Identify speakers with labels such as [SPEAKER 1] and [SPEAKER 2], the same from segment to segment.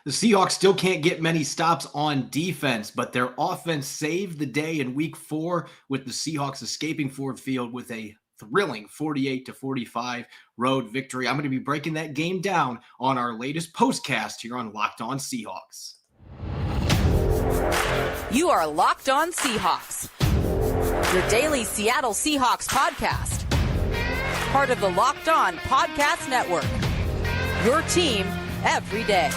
[SPEAKER 1] The Seahawks still can't get many stops on defense, but their offense saved the day in week 4 with the Seahawks escaping Ford Field with a thrilling 48-45 road victory. I'm going to be breaking that game down on our latest postcast here on Locked On Seahawks.
[SPEAKER 2] You are Locked On Seahawks, your daily Seattle Seahawks podcast. Part of the Locked On Podcast Network, your team every day.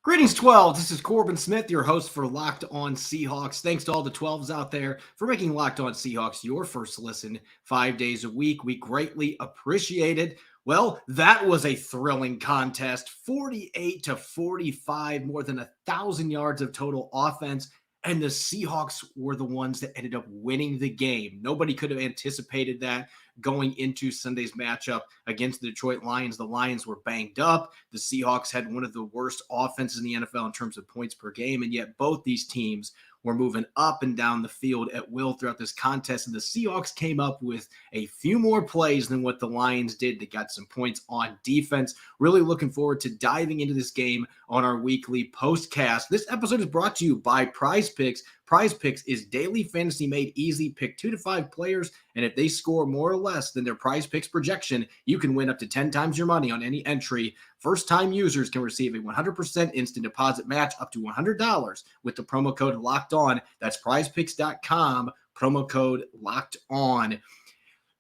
[SPEAKER 1] Greetings, 12. This is Corbin Smith, your host for Locked On Seahawks. Thanks to all the 12s out there for making Locked On Seahawks your first listen 5 days a week. We greatly appreciate it. Well, that was a thrilling contest, 48-45, more than 1,000 yards of total offense. And the Seahawks were the ones that ended up winning the game. Nobody could have anticipated that going into Sunday's matchup against the Detroit Lions. The Lions were banged up. The Seahawks had one of the worst offenses in the NFL in terms of points per game, and yet both these teams were moving up and down the field at will throughout this contest, and the Seahawks came up with a few more plays than what the Lions did. They got some points on defense. Really looking forward to diving into this game on our weekly postcast. This episode is brought to you by Prize Picks. Prize Picks is daily fantasy made easy. Pick 2 to 5 players, and if they score more or less than their Prize Picks projection, you can win up to 10 times your money on any entry. First-time users can receive a 100% instant deposit match up to $100 with the promo code Locked On. That's prizepicks.com, promo code Locked On.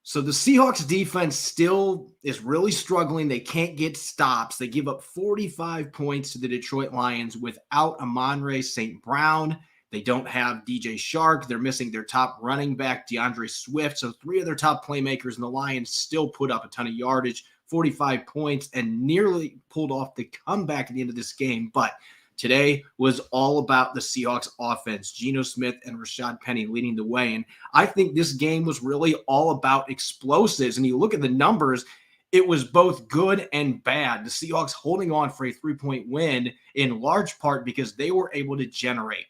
[SPEAKER 1] So the Seahawks defense still is really struggling. They can't get stops. They give up 45 points to the Detroit Lions without Amon-Ra St. Brown. They don't have DJ Chark. They're missing their top running back, DeAndre Swift. So 3 of their top playmakers, and the Lions still put up a ton of yardage, 45 points, and nearly pulled off the comeback at the end of this game. But today was all about the Seahawks offense. Geno Smith and Rashaad Penny leading the way. And I think this game was really all about explosives. And you look at the numbers, it was both good and bad. The Seahawks holding on for a 3-point win in large part because they were able to generate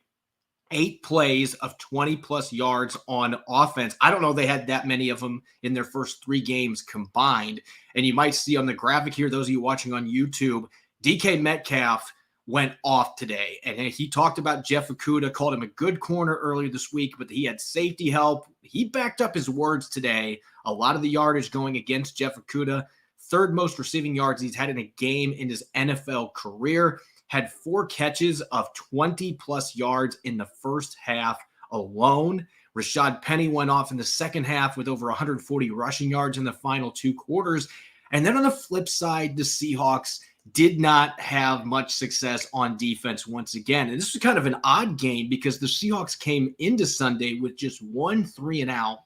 [SPEAKER 1] 8 plays of 20-plus yards on offense. I don't know they had that many of them in their first 3 games combined. And you might see on the graphic here, those of you watching on YouTube, DK Metcalf went off today. And he talked about Jeff Okudah, called him a good corner earlier this week, but he had safety help. He backed up his words today. A lot of the yardage going against Jeff Okudah. 3rd most receiving yards he's had in a game in his NFL career. Had 4 catches of 20-plus yards in the first half alone. Rashaad Penny went off in the second half with over 140 rushing yards in the final 2 quarters. And then on the flip side, the Seahawks did not have much success on defense once again. And this was kind of an odd game because the Seahawks came into Sunday with just 1 3-and-out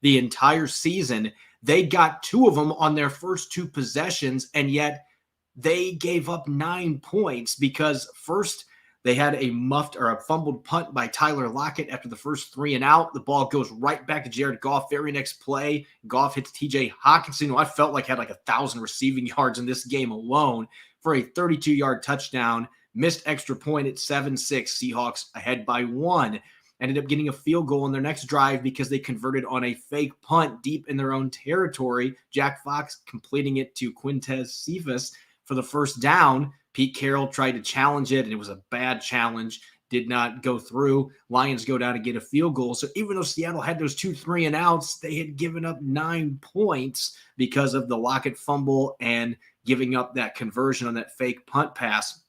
[SPEAKER 1] the entire season. They got 2 of them on their first 2 possessions, and yet they gave up 9 points because first they had a muffed or a fumbled punt by Tyler Lockett after the first 3-and-out. The ball goes right back to Jared Goff. Very next play, Goff hits TJ Hockenson, who I felt like had like 1,000 receiving yards in this game alone, for a 32-yard touchdown. Missed extra point at 7-6. Seahawks ahead by 1. Ended up getting a field goal on their next drive because they converted on a fake punt deep in their own territory. Jack Fox completing it to Quintez Cephas for the first down. Pete Carroll tried to challenge it, and it was a bad challenge. Did not go through. Lions go down to get a field goal. So even though Seattle had those 2 3-and-outs, they had given up 9 points because of the Lockett fumble and giving up that conversion on that fake punt pass.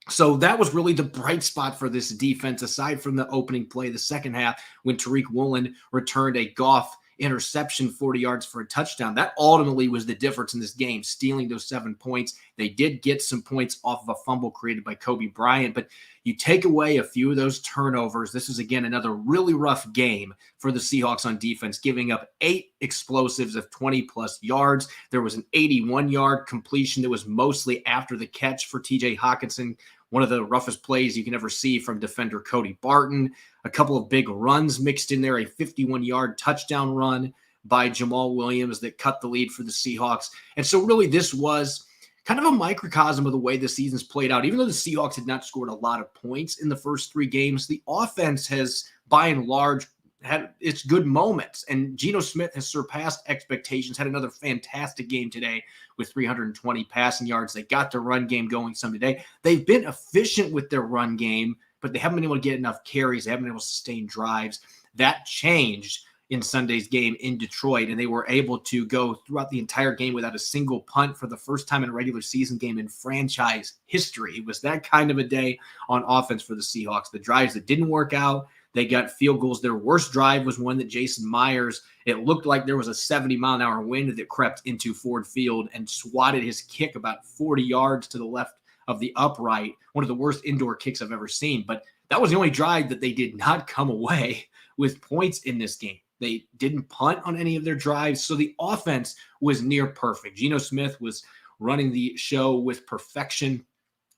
[SPEAKER 1] So that was really the bright spot for this defense, aside from the opening play, the second half, when Tariq Woolen returned a Goff interception 40 yards for a touchdown. That ultimately was the difference in this game, stealing those 7 points. They did get some points off of a fumble created by Kobe Bryant, but you take away a few of those turnovers. This is, again, another really rough game for the Seahawks on defense, giving up 8 explosives of 20-plus yards. There was an 81-yard completion that was mostly after the catch for TJ Hockenson, one of the roughest plays you can ever see from defender Cody Barton. A couple of big runs mixed in there, a 51-yard touchdown run by Jamal Williams that cut the lead for the Seahawks. And so really this was kind of a microcosm of the way the season's played out. Even though the Seahawks had not scored a lot of points in the first 3 games, the offense has, by and large, had its good moments. And Geno Smith has surpassed expectations, had another fantastic game today with 320 passing yards. They got the run game going some today. They've been efficient with their run game, but they haven't been able to get enough carries. They haven't been able to sustain drives. That changed in Sunday's game in Detroit, and they were able to go throughout the entire game without a single punt for the first time in a regular season game in franchise history. It was that kind of a day on offense for the Seahawks. The drives that didn't work out, they got field goals. Their worst drive was one that Jason Myers, it looked like there was a 70-mile-an-hour wind that crept into Ford Field and swatted his kick about 40 yards to the left of the upright. One of the worst indoor kicks I've ever seen. But that was the only drive that they did not come away with points in this game. They didn't punt on any of their drives, so the offense was near perfect. Geno Smith was running the show with perfection,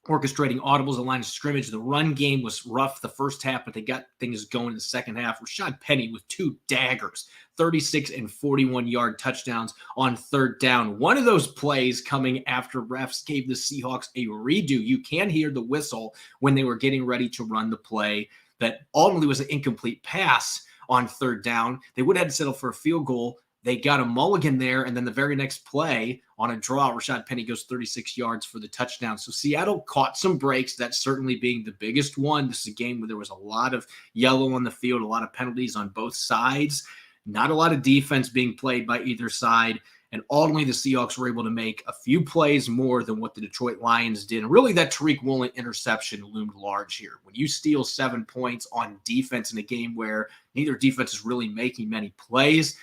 [SPEAKER 1] orchestrating audibles, the line of scrimmage. The run game was rough the first half, but they got things going in the second half. Rashaad Penny with 2 daggers, 36 and 41-yard touchdowns on third down. One of those plays coming after refs gave the Seahawks a redo. You can hear the whistle when they were getting ready to run the play that ultimately was an incomplete pass on third down. They would have had to settle for a field goal. They got a mulligan there, and then the very next play on a draw, Rashaad Penny goes 36 yards for the touchdown. So Seattle caught some breaks, that certainly being the biggest one. This is a game where there was a lot of yellow on the field, a lot of penalties on both sides, not a lot of defense being played by either side. And ultimately, the Seahawks were able to make a few plays more than what the Detroit Lions did. And really, that Tariq Woolen interception loomed large here. When you steal 7 points on defense in a game where neither defense is really making many plays,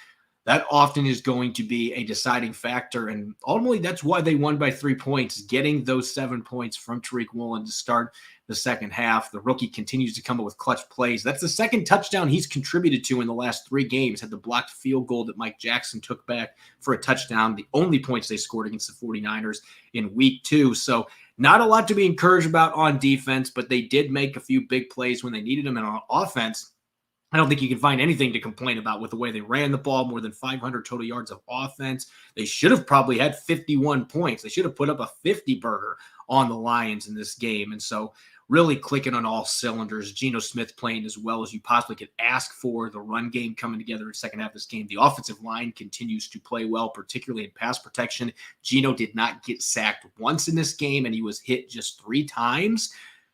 [SPEAKER 1] that often is going to be a deciding factor. And ultimately, that's why they won by 3 points, getting those 7 points from Tariq Woolen to start the second half. The rookie continues to come up with clutch plays. That's the second touchdown he's contributed to in the last 3 games. Had the blocked field goal that Mike Jackson took back for a touchdown, the only points they scored against the 49ers in week 2. So not a lot to be encouraged about on defense, but they did make a few big plays when they needed them. And on offense, I don't think you can find anything to complain about with the way they ran the ball, more than 500 total yards of offense. They should have probably had 51 points. They should have put up a 50-burger on the Lions in this game. And so really clicking on all cylinders. Geno Smith playing as well as you possibly could ask for. The run game coming together in the second half of this game. The offensive line continues to play well, particularly in pass protection. Geno did not get sacked once in this game, and he was hit just 3 times.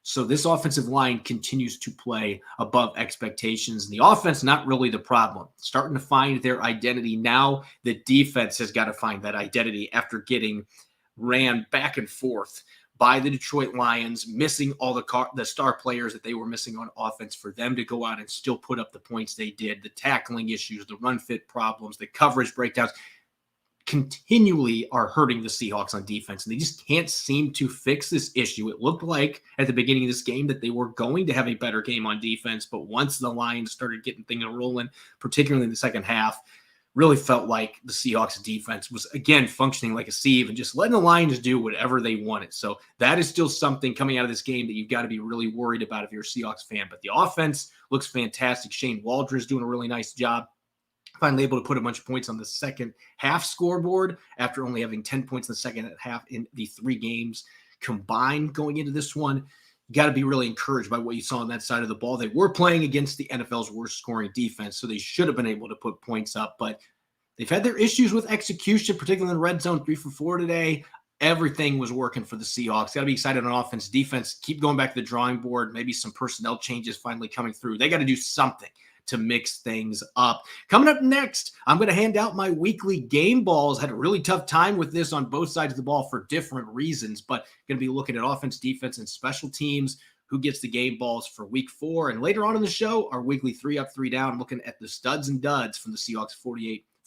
[SPEAKER 1] So this offensive line continues to play above expectations. And the offense, not really the problem. Starting to find their identity. Now the defense has got to find that identity after getting ran back and forth by the Detroit Lions, missing all the star players that they were missing on offense for them to go out and still put up the points they did. The tackling issues, the run fit problems, the coverage breakdowns continually are hurting the Seahawks on defense, and they just can't seem to fix this issue. It looked like at the beginning of this game that they were going to have a better game on defense, but once the Lions started getting things rolling, particularly in the second half, really felt like the Seahawks defense was, again, functioning like a sieve and just letting the Lions do whatever they wanted. So that is still something coming out of this game that you've got to be really worried about if you're a Seahawks fan. But the offense looks fantastic. Shane Waldron's doing a really nice job. Finally able to put a bunch of points on the second half scoreboard after only having 10 points in the second half in the 3 games combined going into this one. You got to be really encouraged by what you saw on that side of the ball. They were playing against the NFL's worst scoring defense, so they should have been able to put points up, but they've had their issues with execution, particularly in the red zone. 3 for 4 today. Everything was working for the Seahawks. Got to be excited on offense. Defense, keep going back to the drawing board. Maybe some personnel changes finally coming through. They got to do something to mix things up. Coming up next, I'm going to hand out my weekly game balls. Had a really tough time with this on both sides of the ball for different reasons, but going to be looking at offense, defense, and special teams, who gets the game balls for week 4. And later on in the show, our weekly 3 up, 3 down, looking at the studs and duds from the Seahawks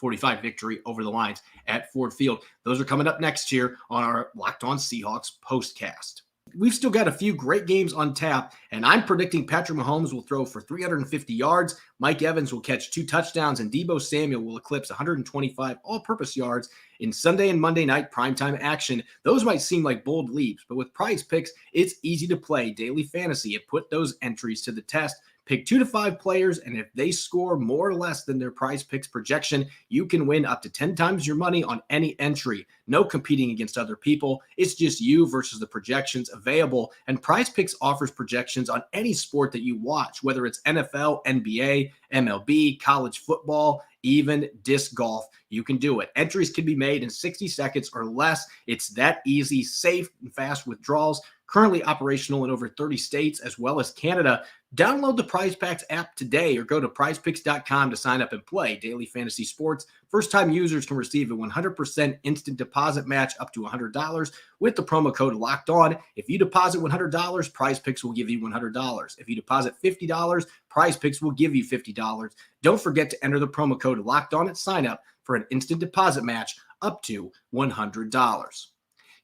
[SPEAKER 1] 48-45 victory over the Lions at Ford Field. Those are coming up next year on our Locked On Seahawks Postcast. We've still got a few great games on tap, and I'm predicting Patrick Mahomes will throw for 350 yards, Mike Evans will catch 2 touchdowns, and Deebo Samuel will eclipse 125 all-purpose yards in Sunday and Monday night primetime action. Those might seem like bold leaps, but with Prize Picks, it's easy to play daily fantasy and put those entries to the test. Pick 2 to 5 players, and if they score more or less than their Prize Picks projection, you can win up to 10 times your money on any entry. No competing against other people. It's just you versus the projections available. And Prize Picks offers projections on any sport that you watch, whether it's NFL, NBA, MLB, college football, even disc golf. You can do it. Entries can be made in 60 seconds or less. It's that easy, safe, and fast withdrawals. Currently operational in over 30 states as well as Canada. Download the Prize Packs app today or go to prizepicks.com to sign up and play daily fantasy sports. First-time users can receive a 100% instant deposit match up to $100 with the promo code Locked On. If you deposit $100, Prize Picks will give you $100. If you deposit $50, Prize Picks will give you $50. Don't forget to enter the promo code Locked On at sign up for an instant deposit match up to $100.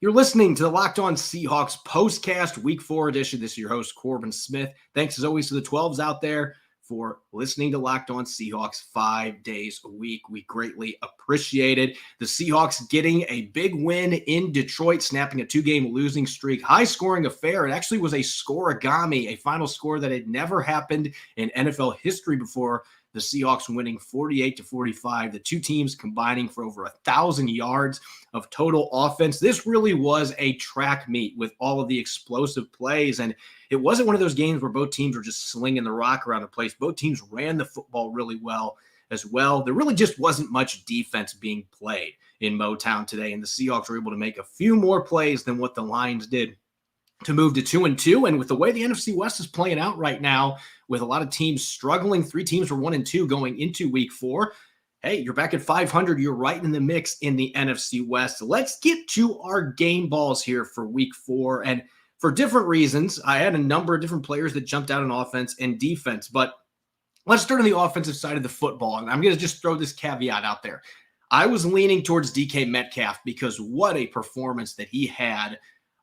[SPEAKER 1] You're listening to the Locked On Seahawks Postcast Week 4 edition. This is your host, Corbin Smith. Thanks as always to the 12s out there for listening to Locked On Seahawks 5 days a week. We greatly appreciate it. The Seahawks getting a big win in Detroit, snapping a 2-game losing streak. High-scoring affair. It actually was a scoregami, a final score that had never happened in NFL history before. The Seahawks winning 48-45. The two teams combining for over 1,000 yards of total offense. This really was a track meet with all of the explosive plays. And it wasn't one of those games where both teams were just slinging the rock around the place. Both teams ran the football really well as well. There really just wasn't much defense being played in Motown today. And the Seahawks were able to make a few more plays than what the Lions did to move to 2-2. And with the way the NFC West is playing out right now, with a lot of teams struggling, 3 teams were 1-2 going into week 4. Hey, you're back at 500. You're right in the mix in the NFC West. Let's get to our game balls here for week 4. And for different reasons, I had a number of different players that jumped out on offense and defense. But let's start on the offensive side of the football. And I'm going to just throw this caveat out there. I was leaning towards DK Metcalf because what a performance that he had.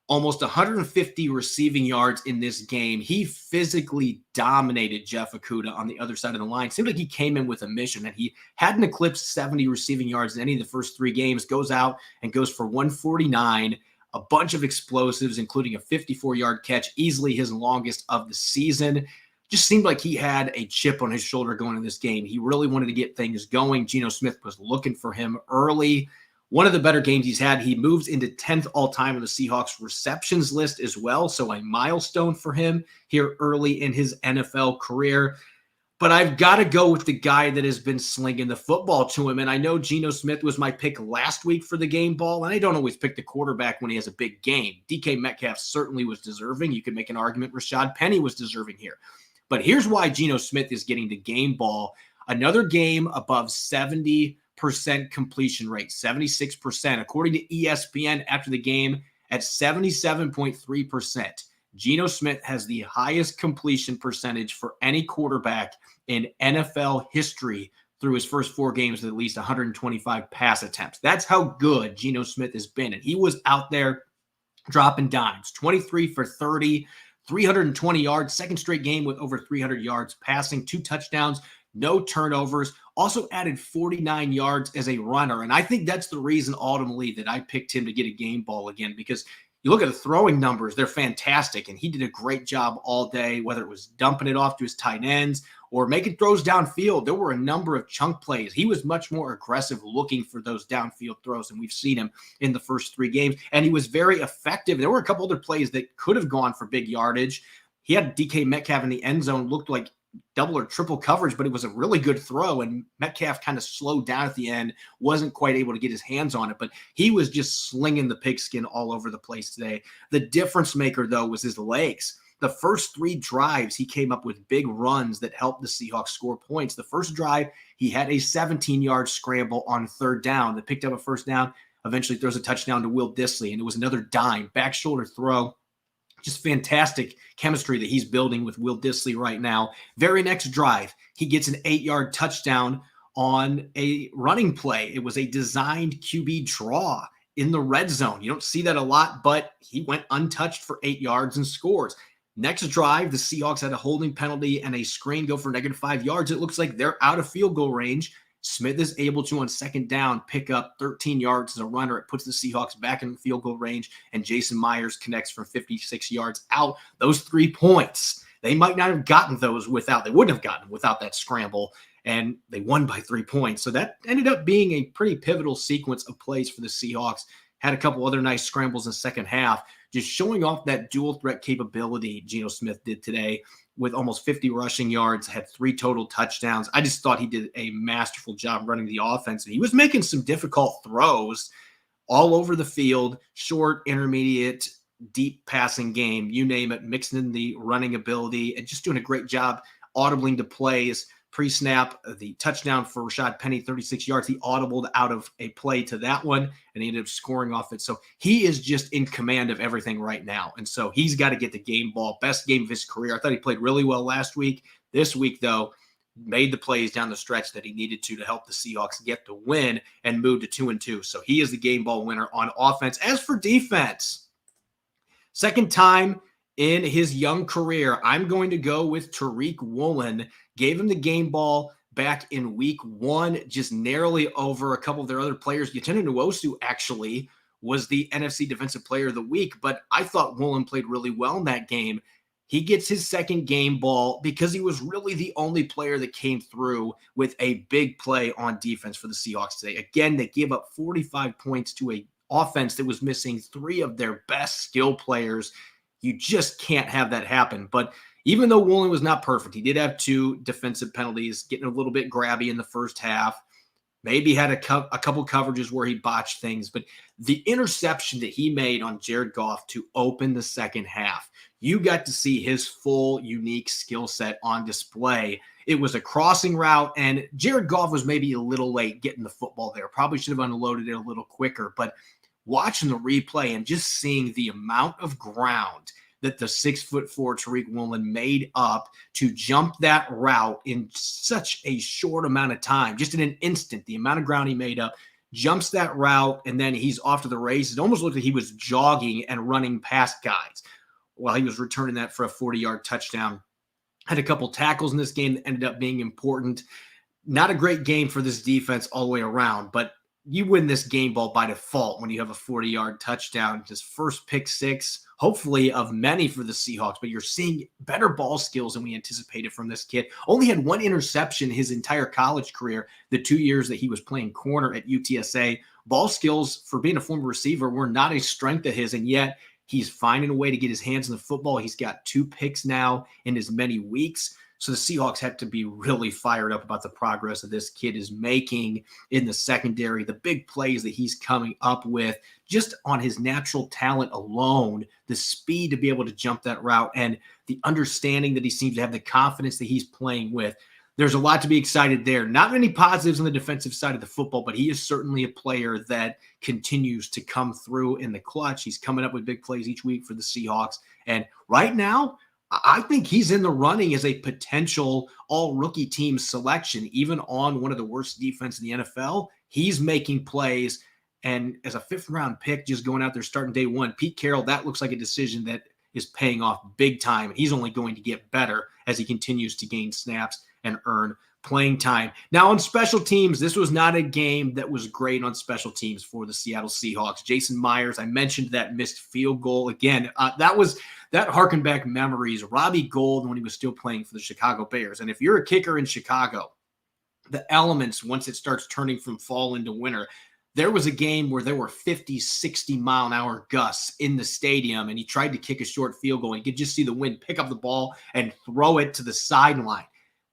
[SPEAKER 1] Almost 150 receiving yards in this game. He physically dominated Jeff Okudah on the other side of the line. Seemed like he came in with a mission, and he hadn't eclipsed 70 receiving yards in any of the first 3 games. Goes out and goes for 149, a bunch of explosives, including a 54-yard catch, easily his longest of the season. Just seemed like he had a chip on his shoulder going into this game. He really wanted to get things going. Geno Smith was looking for him early. One of the better games he's had. He moves into 10th all-time on the Seahawks receptions list as well, so a milestone for him here early in his NFL career. But I've got to go with the guy that has been slinging the football to him, and I know Geno Smith was my pick last week for the game ball, and I don't always pick the quarterback when he has a big game. DK Metcalf certainly was deserving. You could make an argument Rashaad Penny was deserving here. But here's why Geno Smith is getting the game ball. Another game above 70% completion rate, 76%, according to ESPN after the game at 77.3%. Geno Smith has the highest completion percentage for any quarterback in NFL history through his first 4 games with at least 125 pass attempts. That's how good Geno Smith has been. And he was out there dropping dimes, 23 for 30, 320 yards, second straight game with over 300 yards passing, 2 touchdowns, no turnovers, also added 49 yards as a runner. And I think that's the reason ultimately that I picked him to get a game ball again, because you look at the throwing numbers, they're fantastic. And he did a great job all day, whether it was dumping it off to his tight ends or making throws downfield. There were a number of chunk plays. He was much more aggressive looking for those downfield throws, and we've seen him in the first 3 games. And he was very effective. There were a couple other plays that could have gone for big yardage. He had DK Metcalf in the end zone, looked like double or triple coverage, but it was a really good throw, and Metcalf kind of slowed down at the end, wasn't quite able to get his hands on it, but he was just slinging the pigskin all over the place today. The difference maker, though, was his legs. The first 3 drives, he came up with big runs that helped the Seahawks score points. The first drive, he had a 17-yard scramble on 3rd down that picked up a first down, eventually throws a touchdown to Will Dissly, and it was another dime, back shoulder throw. Just fantastic chemistry that he's building with Will Dissly right now. Very next drive, he gets an 8-yard touchdown on a running play. It was a designed QB draw in the red zone. You don't see that a lot, but he went untouched for 8 yards and scores. Next drive, the Seahawks had a holding penalty and a screen go for -5 yards. It looks like they're out of field goal range. Smith is able to, on 2nd down, pick up 13 yards as a runner. It puts the Seahawks back in field goal range, and Jason Myers connects from 56 yards out. Those 3 points, They might not have gotten those they wouldn't have gotten without that scramble, and they won by 3 points. So that ended up being a pretty pivotal sequence of plays for the Seahawks. Had a couple other nice scrambles in the second half, just showing off that dual threat capability Geno Smith did today with almost 50 rushing yards, had 3 total touchdowns. I just thought he did a masterful job running the offense. And he was making some difficult throws all over the field, short, intermediate, deep passing game, you name it, mixing in the running ability and just doing a great job audibling to plays. Pre-snap, the touchdown for Rashaad Penny, 36 yards. He audibled out of a play to that one, and he ended up scoring off it. So he is just in command of everything right now. And so he's got to get the game ball. Best game of his career. I thought he played really well last week. This week, though, made the plays down the stretch that he needed to help the Seahawks get the win and move to 2-2. So he is the game ball winner on offense. As for defense, second time in his young career, I'm going to go with Tariq Woolen. Gave him the game ball back in week 1, just narrowly over a couple of their other players. Uchenna Nwosu actually was the NFC Defensive Player of the Week, but I thought Woolen played really well in that game. He gets his second game ball because he was really the only player that came through with a big play on defense for the Seahawks today. Again, they gave up 45 points to an offense that was missing 3 of their best skill players. You just can't have that happen. But even though Woolen was not perfect, he did have 2 defensive penalties, getting a little bit grabby in the first half. Maybe had a couple coverages where he botched things. But the interception that he made on Jared Goff to open the second half, you got to see his full, unique skill set on display. It was a crossing route, and Jared Goff was maybe a little late getting the football there. Probably should have unloaded it a little quicker. But watching the replay and just seeing the amount of ground that the 6'4" Tariq Woolen made up to jump that route in such a short amount of time, just in an instant, the amount of ground he made up, jumps that route, and then he's off to the races. It almost looked like he was jogging and running past guys while he was returning that for a 40-yard touchdown. Had a couple tackles in this game that ended up being important. Not a great game for this defense all the way around, but you win this game ball by default when you have a 40-yard touchdown. His first pick 6, hopefully of many for the Seahawks, but you're seeing better ball skills than we anticipated from this kid. Only had 1 interception his entire college career, the 2 years that he was playing corner at UTSA. Ball skills for being a former receiver were not a strength of his, and yet he's finding a way to get his hands on the football. He's got 2 picks now in as many weeks. So the Seahawks have to be really fired up about the progress that this kid is making in the secondary, the big plays that he's coming up with, just on his natural talent alone, the speed to be able to jump that route, and the understanding that he seems to have, the confidence that he's playing with. There's a lot to be excited there. Not many positives on the defensive side of the football, but he is certainly a player that continues to come through in the clutch. He's coming up with big plays each week for the Seahawks. And right now, I think he's in the running as a potential all-rookie team selection, even on one of the worst defense in the NFL. He's making plays, and as a 5th-round pick just going out there starting day 1, Pete Carroll, that looks like a decision that is paying off big time. He's only going to get better as he continues to gain snaps and earn playing time. Now, on special teams, this was not a game that was great on special teams for the Seattle Seahawks. Jason Myers, I mentioned that missed field goal. Again, that harkened back memories. Robbie Gould when he was still playing for the Chicago Bears. And if you're a kicker in Chicago, the elements, once it starts turning from fall into winter, there was a game where there were 50, 60 mile an hour gusts in the stadium, and he tried to kick a short field goal, and you could just see the wind pick up the ball and throw it to the sideline.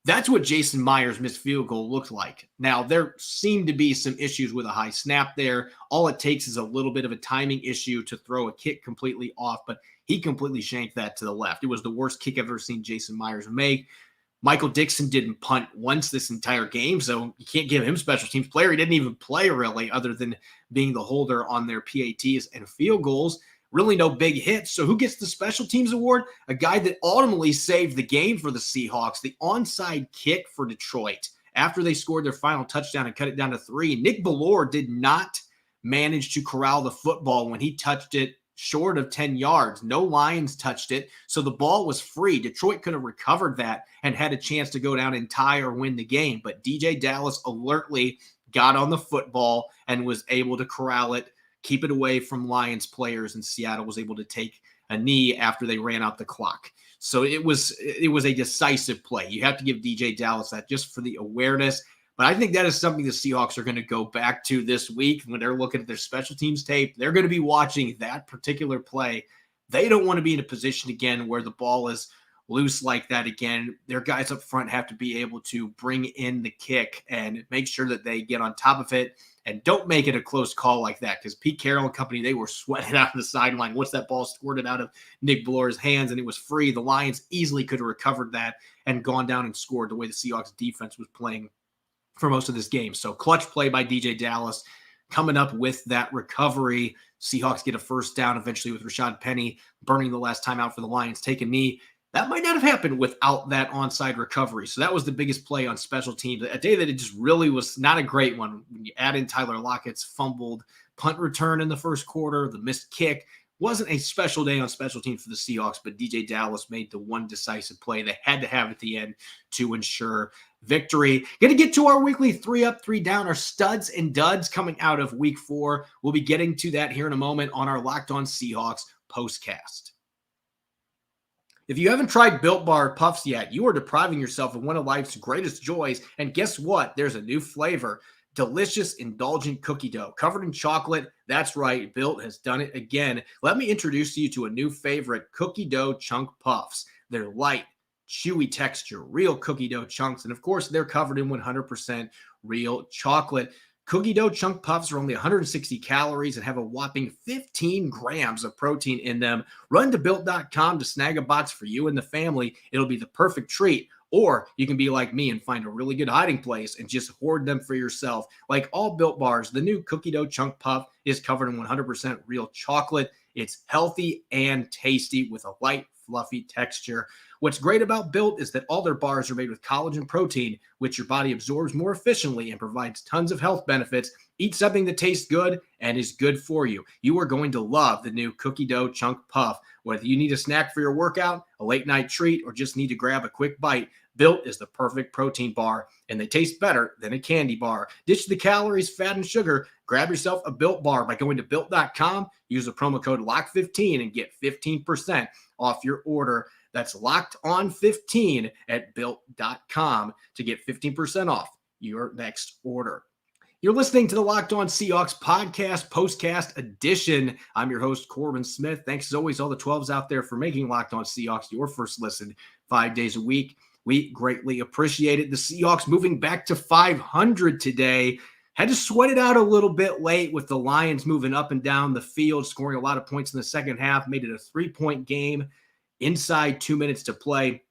[SPEAKER 1] That's what Jason Myers' missed field goal looked like. Now, there seemed to be some issues with a high snap there. All it takes is a little bit of a timing issue to throw a kick completely off, but he completely shanked that to the left. It was the worst kick I've ever seen Jason Myers make. Michael Dixon didn't punt once this entire game, so you can't give him special teams player. He didn't even play really, other than being the holder on their PATs and field goals. Really no big hits. So who gets the special teams award? A guy that ultimately saved the game for the Seahawks, the onside kick for Detroit. After they scored their final touchdown and cut it down to 3, Nick Galore did not manage to corral the football when he touched it short of 10 yards. No Lions touched it, so the ball was free. Detroit could have recovered that and had a chance to go down and tie or win the game, but DJ Dallas alertly got on the football and was able to corral it, keep it away from Lions players, and Seattle was able to take a knee after they ran out the clock. So it was a decisive play. You have to give DJ Dallas that just for the awareness. But I think that is something the Seahawks are going to go back to this week when they're looking at their special teams tape. They're going to be watching that particular play. They don't want to be in a position again where the ball is loose like that again. Their guys up front have to be able to bring in the kick and make sure that they get on top of it and don't make it a close call like that, because Pete Carroll and company, they were sweating out of the sideline once that ball squirted out of Nick Galore's hands and it was free. The Lions easily could have recovered that and gone down and scored the way the Seahawks defense was playing for most of this game. So clutch play by DJ Dallas coming up with that recovery. Seahawks get a first down eventually with Rashaad Penny burning the last time out for the Lions, take a knee. That might not have happened without that onside recovery. So that was the biggest play on special teams. A day that it just really was not a great one. When you add in Tyler Lockett's fumbled punt return in the first quarter, the missed kick, wasn't a special day on special teams for the Seahawks, but DJ Dallas made the one decisive play they had to have at the end to ensure victory. Going to get to our weekly 3 up, 3 down, our studs and duds coming out of week 4. We'll be getting to that here in a moment on our Locked On Seahawks postcast. If you haven't tried Built Bar Puffs yet, you are depriving yourself of one of life's greatest joys. And guess what? There's a new flavor. Delicious, indulgent cookie dough covered in chocolate. That's right. Built has done it again. Let me introduce you to a new favorite, cookie dough chunk puffs. They're light, chewy texture, real cookie dough chunks. And of course, they're covered in 100% real chocolate. Cookie dough chunk puffs are only 160 calories and have a whopping 15 grams of protein in them. Run to Built.com to snag a box for you and the family. It'll be the perfect treat. Or you can be like me and find a really good hiding place and just hoard them for yourself. Like all Built bars, the new cookie dough chunk puff is covered in 100% real chocolate. It's healthy and tasty with a light, fluffy texture. What's great about Built is that all their bars are made with collagen protein, which your body absorbs more efficiently and provides tons of health benefits. Eat something that tastes good and is good for you. You are going to love the new cookie dough chunk puff. Whether you need a snack for your workout, a late night treat, or just need to grab a quick bite, Built is the perfect protein bar, and they taste better than a candy bar. Ditch the calories, fat, and sugar. Grab yourself a Built bar by going to Built.com. Use the promo code LOCK15 and get 15% off your order. That's Locked On 15 at Built.com to get 15% off your next order. You're listening to the Locked On Seahawks podcast, postcast edition. I'm your host, Corbin Smith. Thanks as always, all the 12s out there for making Locked On Seahawks your first listen 5 days a week. We greatly appreciate it. The Seahawks moving back to 500 today. Had to sweat it out a little bit late with the Lions moving up and down the field, scoring a lot of points in the second half, made it a 3-point game inside 2 minutes to play.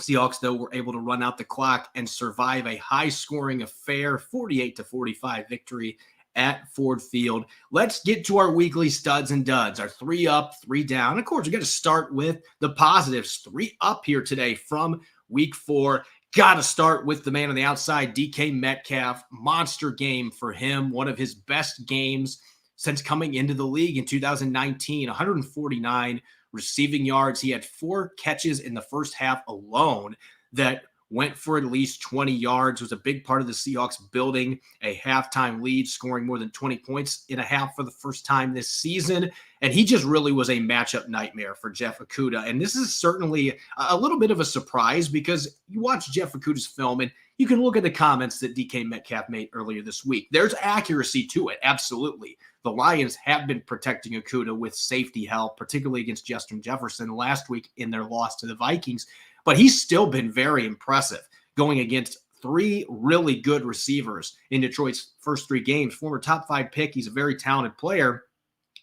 [SPEAKER 1] Seahawks, though, were able to run out the clock and survive a high-scoring affair, 48-45 victory at Ford Field. Let's get to our weekly studs and duds, our 3 up, 3 down. Of course, we got to start with the positives. 3 up here today from week 4. Got to start with the man on the outside, DK Metcalf. Monster game for him. One of his best games since coming into the league in 2019. 149 receiving yards. He had 4 catches in the first half alone that went for at least 20 yards. Was a big part of the Seahawks building a halftime lead, scoring more than 20 points in a half for the first time this season. And he just really was a matchup nightmare for Jeff Okudah. And this is certainly a little bit of a surprise because you watch Jeff Okudah's film and you can look at the comments that DK Metcalf made earlier this week. There's accuracy to it, absolutely. The Lions have been protecting Okudah with safety help, particularly against Justin Jefferson last week in their loss to the Vikings. But he's still been very impressive going against 3 really good receivers in Detroit's first 3 games. Former top 5 pick. He's a very talented player.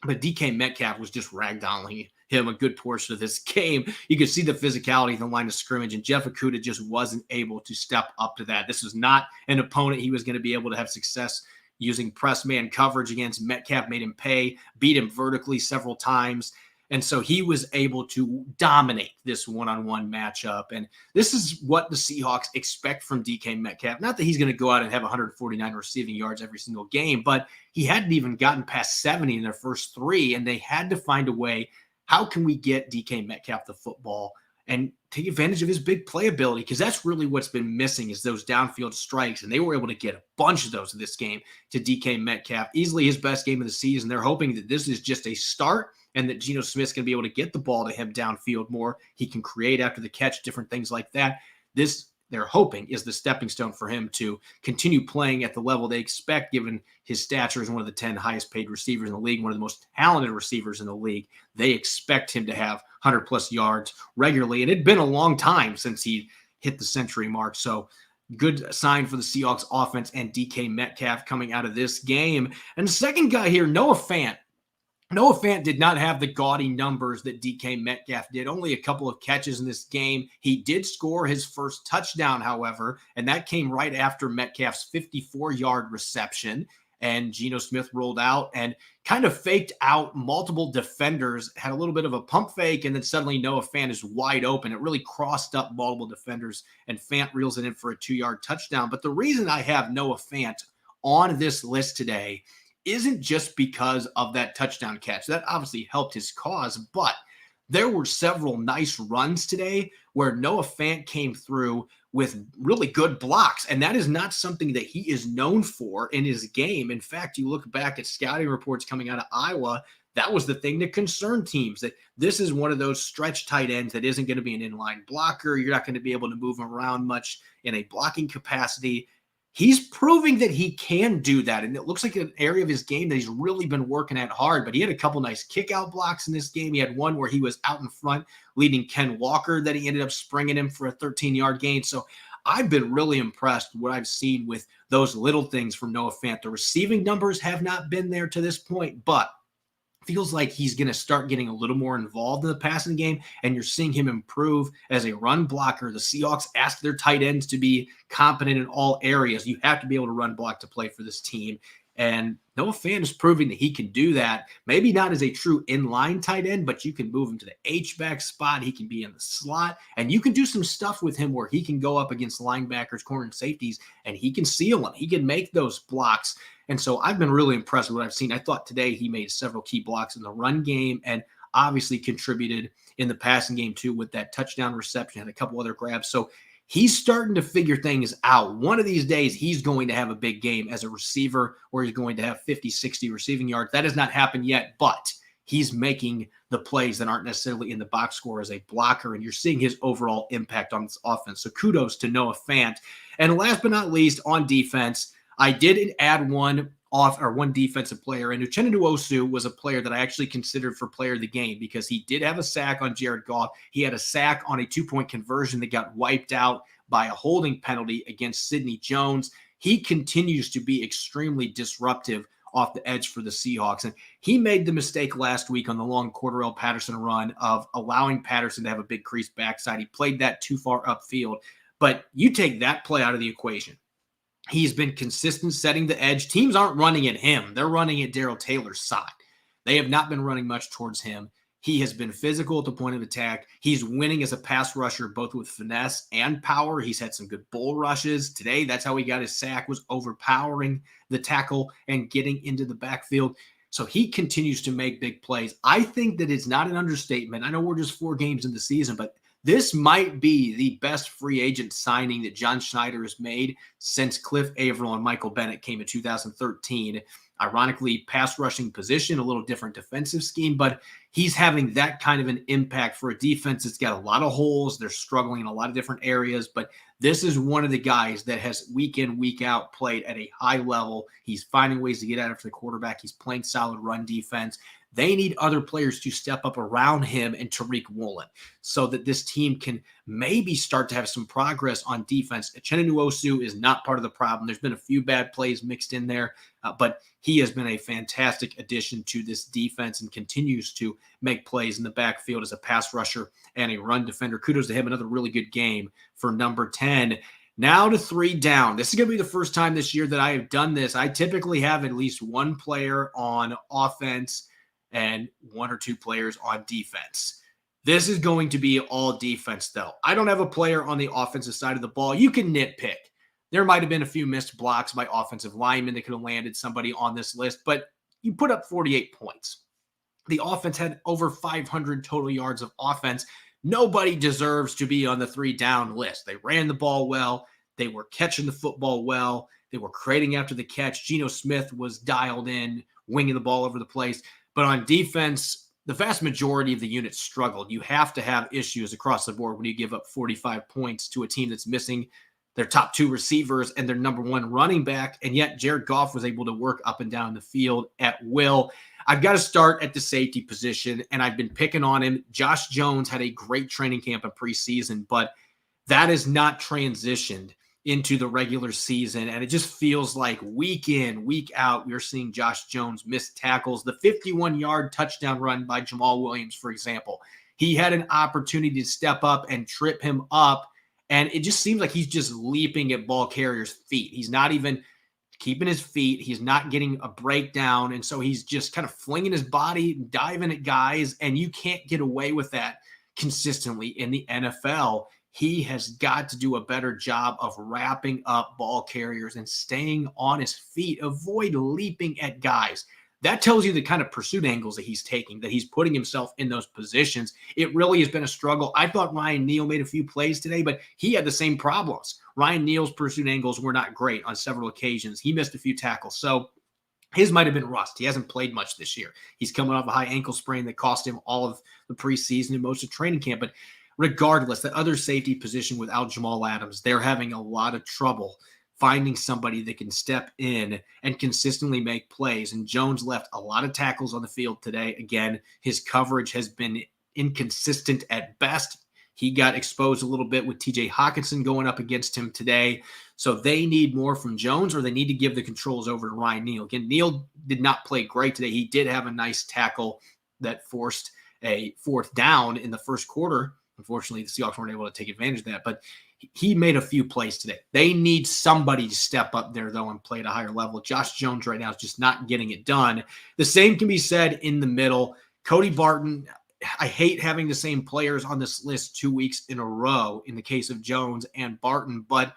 [SPEAKER 1] But DK Metcalf was just ragdolling him a good portion of this game. You could see the physicality in the line of scrimmage, and Jeff Okudah just wasn't able to step up to that. This was not an opponent he was going to be able to have success using press man coverage against. Metcalf made him pay, beat him vertically several times. And so he was able to dominate this one-on-one matchup. And this is what the Seahawks expect from DK Metcalf. Not that he's going to go out and have 149 receiving yards every single game, but he hadn't even gotten past 70 in their first 3, and they had to find a way. How can we get DK Metcalf the football and take advantage of his big playability, because that's really what's been missing is those downfield strikes, and they were able to get a bunch of those in this game to DK Metcalf. Easily his best game of the season. They're hoping that this is just a start and that Geno Smith's going to be able to get the ball to him downfield more. He can create after the catch, different things like that. This, they're hoping, is the stepping stone for him to continue playing at the level they expect, given his stature as one of the 10 highest paid receivers in the league, one of the most talented receivers in the league. They expect him to have 100-plus yards regularly, and it'd been a long time since he hit the century mark. So good sign for the Seahawks offense and DK Metcalf coming out of this game. And the second guy here, Noah Fant. Noah Fant did not have the gaudy numbers that DK Metcalf did. Only a couple of catches in this game. He did score his first touchdown, however, and that came right after Metcalf's 54-yard reception. And Geno Smith rolled out and kind of faked out multiple defenders, had a little bit of a pump fake, and then suddenly Noah Fant is wide open. It really crossed up multiple defenders, and Fant reels it in for a 2-yard touchdown. But the reason I have Noah Fant on this list today isn't just because of that touchdown catch. That obviously helped his cause, but there were several nice runs today where Noah Fant came through with really good blocks, and that is not something that he is known for in his game. In fact, you look back at scouting reports coming out of Iowa, that was the thing that concerned teams, that this is one of those stretch tight ends that isn't going to be an inline blocker. You're not going to be able to move him around much in a blocking capacity. He's proving that he can do that, and it looks like an area of his game that he's really been working at hard. But he had a couple nice kick-out blocks in this game. He had one where he was out in front leading Ken Walker that he ended up springing him for a 13-yard gain. So I've been really impressed with what I've seen with those little things from Noah Fant. The receiving numbers have not been there to this point, but feels like he's going to start getting a little more involved in the passing game, and you're seeing him improve as a run blocker. The Seahawks ask their tight ends to be competent in all areas. You have to be able to run block to play for this team, and Noah Fant is proving that he can do that. Maybe not as a true inline tight end, but you can move him to the H-back spot. He can be in the slot, and you can do some stuff with him where he can go up against linebackers, corner, and safeties, and he can seal them. He can make those blocks. And so I've been really impressed with what I've seen. I thought today he made several key blocks in the run game and obviously contributed in the passing game too with that touchdown reception and a couple other grabs. So he's starting to figure things out. One of these days, he's going to have a big game as a receiver, or he's going to have 50, 60 receiving yards. That has not happened yet, but he's making the plays that aren't necessarily in the box score as a blocker, and you're seeing his overall impact on this offense. So kudos to Noah Fant. And last but not least, on defense, I did add one defensive player, and Uchenna Nwosu was a player that I actually considered for player of the game because he did have a sack on Jared Goff. He had a sack on a 2-point conversion that got wiped out by a holding penalty against Sidney Jones. He continues to be extremely disruptive off the edge for the Seahawks, and he made the mistake last week on the long Cordarrelle Patterson run of allowing Patterson to have a big crease backside. He played that too far upfield, but you take that play out of the equation. He's been consistent setting the edge. Teams aren't running at him. They're running at Darrell Taylor's side. They have not been running much towards him. He has been physical at the point of attack. He's winning as a pass rusher, both with finesse and power. He's had some good bull rushes. Today, that's how he got his sack, was overpowering the tackle and getting into the backfield. So he continues to make big plays. I think that it's not an understatement. I know we're just 4 games in the season, but this might be the best free agent signing that John Schneider has made since Cliff Averill and Michael Bennett came in 2013. Ironically, pass rushing position, a little different defensive scheme, but he's having that kind of an impact for a defense that's got a lot of holes. They're struggling in a lot of different areas, but this is one of the guys that has week in, week out played at a high level. He's finding ways to get out after the quarterback. He's playing solid run defense. They need other players to step up around him and Tariq Woolen so that this team can maybe start to have some progress on defense. Uchenna Nwosu is not part of the problem. There's been a few bad plays mixed in there, but he has been a fantastic addition to this defense and continues to make plays in the backfield as a pass rusher and a run defender. Kudos to him. Another really good game for number 10. Now to 3 down. This is going to be the first time this year that I have done this. I typically have at least one player on offense and 1 or 2 players on defense. This is going to be all defense, though. I don't have a player on the offensive side of the ball. You can nitpick. There might have been a few missed blocks by offensive linemen that could have landed somebody on this list, but you put up 48 points. The offense had over 500 total yards of offense. nobody deserves to be on the 3-down list. They ran the ball well. They were catching the football well. They were creating after the catch. Geno Smith was dialed in, winging the ball over the place. But on defense, the vast majority of the units struggled. You have to have issues across the board when you give up 45 points to a team that's missing their top 2 receivers and their number 1 running back. And yet Jared Goff was able to work up and down the field at will. I've got to start at the safety position, and I've been picking on him. Josh Jones had a great training camp in preseason, but that is not transitioned into the regular season. And it just feels like week in, week out, we're seeing Josh Jones miss tackles. The 51-yard touchdown run by Jamal Williams, for example, he had an opportunity to step up and trip him up. And it just seems like he's just leaping at ball carriers' feet. He's not even keeping his feet. He's not getting a breakdown. And so he's just kind of flinging his body, diving at guys. And you can't get away with that consistently in the NFL. He has got to do a better job of wrapping up ball carriers and staying on his feet. Avoid leaping at guys. That tells you the kind of pursuit angles that he's taking, that he's putting himself in those positions. It really has been a struggle. I thought Ryan Neal made a few plays today, but he had the same problems. Ryan Neal's pursuit angles were not great on several occasions. He missed a few tackles. So his might have been rust. He hasn't played much this year. He's coming off a high ankle sprain that cost him all of the preseason and most of training camp. But regardless, the other safety position without Jamal Adams, they're having a lot of trouble finding somebody that can step in and consistently make plays. And Jones left a lot of tackles on the field today. Again, his coverage has been inconsistent at best. He got exposed a little bit with TJ Hawkinson going up against him today. So they need more from Jones, or they need to give the controls over to Ryan Neal. Again, Neal did not play great today. He did have a nice tackle that forced a 4th down in the first quarter. Unfortunately, the Seahawks weren't able to take advantage of that, but he made a few plays today. They need somebody to step up there, though, and play at a higher level. Josh Jones right now is just not getting it done. The same can be said in the middle. Cody Barton, I hate having the same players on this list 2 weeks in a row in the case of Jones and Barton, but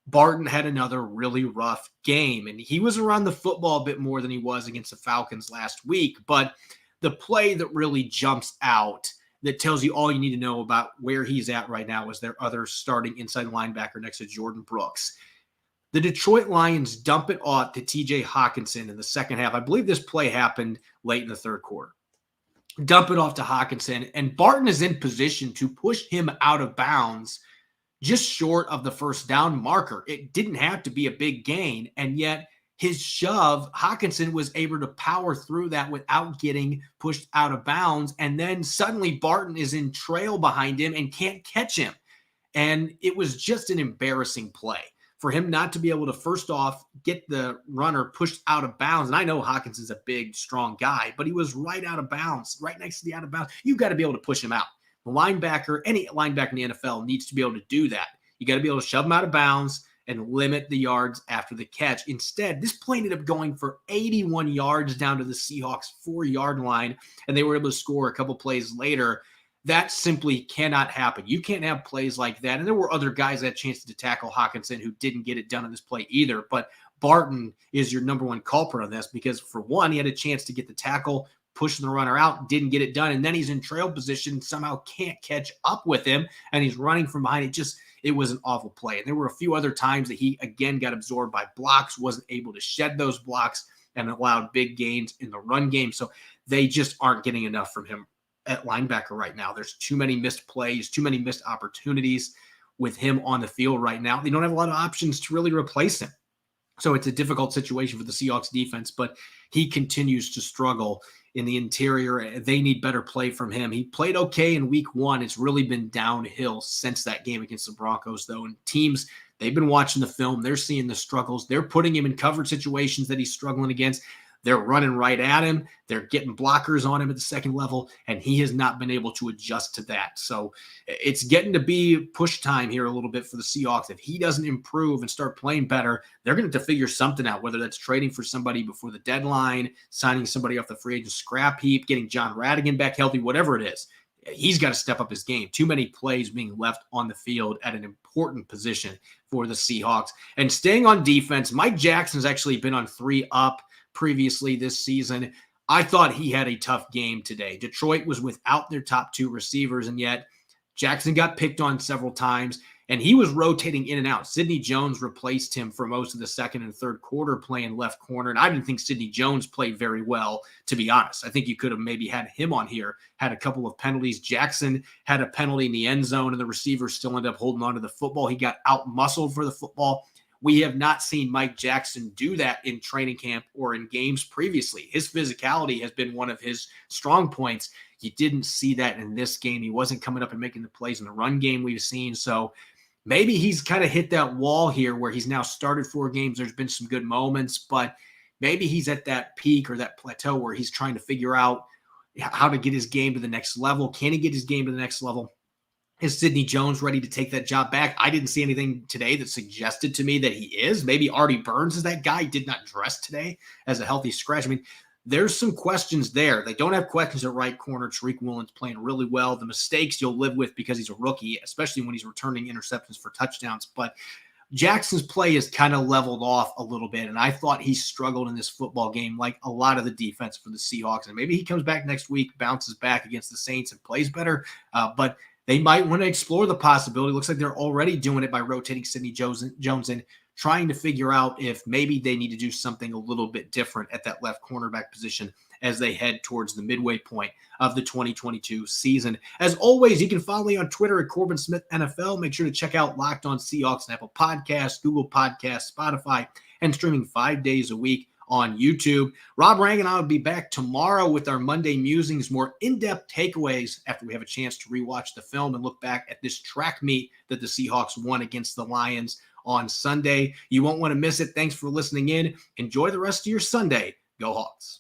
[SPEAKER 1] Barton had another really rough game, and he was around the football a bit more than he was against the Falcons last week. But the play that really jumps out, that tells you all you need to know about where he's at right now, is their other starting inside linebacker next to Jordan Brooks. The Detroit Lions dump it off to TJ Hawkinson in the second half. I believe this play happened late in the third quarter. Dump it off to Hawkinson, and Barton is in position to push him out of bounds just short of the 1st down marker. It didn't have to be a big gain, and yet his shove, Hawkinson was able to power through that without getting pushed out of bounds. And then suddenly Barton is in trail behind him and can't catch him. And it was just an embarrassing play for him not to be able to, first off, get the runner pushed out of bounds. And I know Hawkinson's a big, strong guy, but he was right out of bounds, right next to the out of bounds. You've got to be able to push him out. The linebacker, any linebacker in the NFL needs to be able to do that. You got to be able to shove him out of bounds and limit the yards after the catch. Instead, this play ended up going for 81 yards down to the Seahawks 4-yard line, and they were able to score a couple plays later. That simply cannot happen. You can't have plays like that. And there were other guys that had chances to tackle Hawkinson who didn't get it done on this play either. But Barton is your number one culprit on this, because for one, he had a chance to get the tackle, pushing the runner out, didn't get it done. And then he's in trail position, somehow can't catch up with him, and he's running from behind. It was an awful play. And there were a few other times that he, again, got absorbed by blocks, wasn't able to shed those blocks, and allowed big gains in the run game. So they just aren't getting enough from him at linebacker right now. There's too many missed plays, too many missed opportunities with him on the field right now. They don't have a lot of options to really replace him. So it's a difficult situation for the Seahawks defense, but he continues to struggle in the interior. They need better play from him. He played okay in week 1. It's really been downhill since that game against the Broncos, though. And teams, they've been watching the film. They're seeing the struggles. They're putting him in coverage situations that he's struggling against. They're running right at him. They're getting blockers on him at the second level, and he has not been able to adjust to that. So it's getting to be push time here a little bit for the Seahawks. If he doesn't improve and start playing better, they're going to have to figure something out, whether that's trading for somebody before the deadline, signing somebody off the free agent scrap heap, getting John Radigan back healthy, whatever it is. He's got to step up his game. Too many plays being left on the field at an important position for the Seahawks. And staying on defense, Mike Jackson's actually been on 3-up previously this season. I thought he had a tough game today. Detroit was without their top 2 receivers, and yet Jackson got picked on several times, and he was rotating in and out. Sidney Jones replaced him for most of the second and third quarter playing left corner, and I didn't think Sidney Jones played very well, to be honest. I think you could have maybe had him on here, had a couple of penalties. Jackson had a penalty in the end zone, and the receiver still ended up holding on to the football. He got out-muscled for the football. We have not seen Mike Jackson do that in training camp or in games previously. His physicality has been one of his strong points. You didn't see that in this game. He wasn't coming up and making the plays in the run game we've seen. So maybe he's kind of hit that wall here where he's now started 4 games. There's been some good moments, but maybe he's at that peak or that plateau where he's trying to figure out how to get his game to the next level. Can he get his game to the next level? Is Sidney Jones ready to take that job back? I didn't see anything today that suggested to me that he is. Maybe Artie Burns is that guy. He did not dress today as a healthy scratch. I mean, there's some questions there. They don't have questions at right corner. Tariq Woolen's playing really well. The mistakes you'll live with because he's a rookie, especially when he's returning interceptions for touchdowns. But Jackson's play is kind of leveled off a little bit, and I thought he struggled in this football game like a lot of the defense for the Seahawks. And maybe he comes back next week, bounces back against the Saints, and plays better. But they might want to explore the possibility. Looks like they're already doing it by rotating Sidney Jones in, trying to figure out if maybe they need to do something a little bit different at that left cornerback position as they head towards the midway point of the 2022 season. As always, you can follow me on Twitter at Corbin Smith NFL. Make sure to check out Locked On Seahawks on Apple Podcasts, Google Podcasts, Spotify, and streaming 5 days a week on YouTube. Rob Rang and I will be back tomorrow with our Monday musings, more in-depth takeaways after we have a chance to rewatch the film and look back at this track meet that the Seahawks won against the Lions on Sunday. You won't want to miss it. Thanks for listening in. Enjoy the rest of your Sunday. Go Hawks.